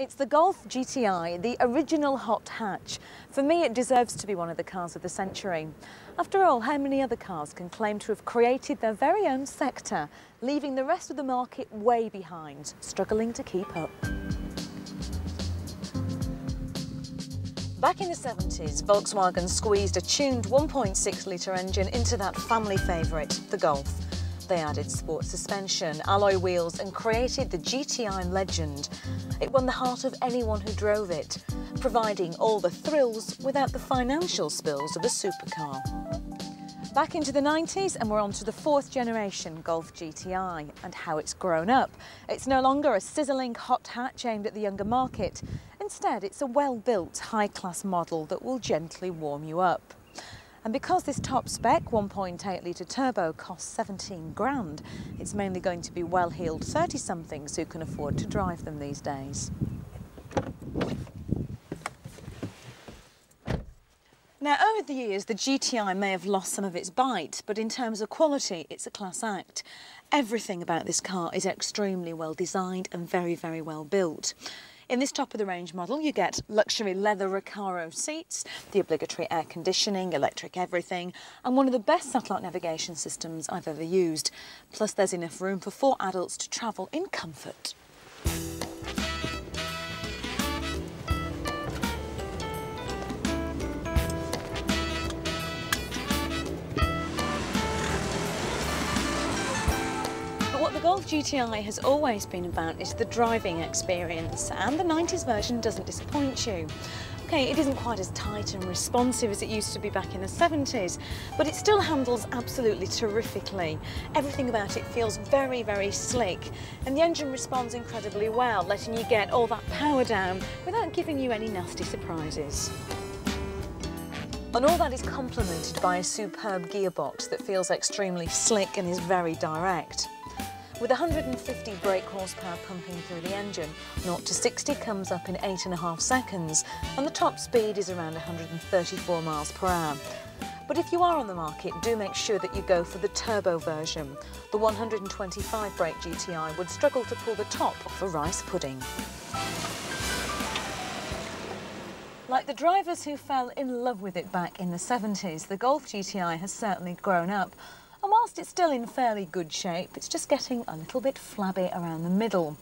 It's the Golf GTi, the original hot hatch. For me, it deserves to be one of the cars of the century. After all, how many other cars can claim to have created their very own sector, leaving the rest of the market way behind, struggling to keep up? Back in the 70s, Volkswagen squeezed a tuned 1.6-litre engine into that family favourite, the Golf. They added sport suspension, alloy wheels and created the GTi legend. It won the heart of anyone who drove it, providing all the thrills without the financial spills of a supercar. Back into the 90s and we're on to the fourth generation Golf GTi and how it's grown up. It's no longer a sizzling hot hatch aimed at the younger market. Instead, it's a well-built, high-class model that will gently warm you up. And because this top spec 1.8-litre turbo costs 17 grand, it's mainly going to be well-heeled 30-somethings who can afford to drive them these days. Now, over the years, the GTi may have lost some of its bite, but in terms of quality, it's a class act. Everything about this car is extremely well designed and very, very well built. In this top-of-the-range model, you get luxury leather Recaro seats, the obligatory air conditioning, electric everything, and one of the best satellite navigation systems I've ever used. Plus, there's enough room for 4 adults to travel in comfort. What the Golf GTi has always been about is the driving experience, and the 90s version doesn't disappoint you. Okay, it isn't quite as tight and responsive as it used to be back in the 70s, but it still handles absolutely terrifically. Everything about it feels very, very slick, and the engine responds incredibly well, letting you get all that power down without giving you any nasty surprises. And all that is complemented by a superb gearbox that feels extremely slick and is very direct. With 150 brake horsepower pumping through the engine, 0 to 60 comes up in 8.5 seconds, and the top speed is around 134 miles per hour. But if you are on the market, do make sure that you go for the turbo version. The 125 brake GTi would struggle to pull the top off a rice pudding. Like the drivers who fell in love with it back in the 70s, the Golf GTi has certainly grown up. And whilst it's still in fairly good shape, it's just getting a little bit flabby around the middle.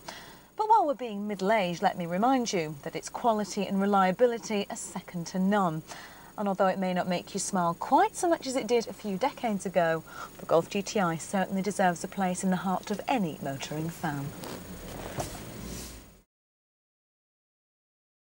But while we're being middle-aged, let me remind you that its quality and reliability are second to none. And although it may not make you smile quite so much as it did a few decades ago, the Golf GTi certainly deserves a place in the heart of any motoring fan.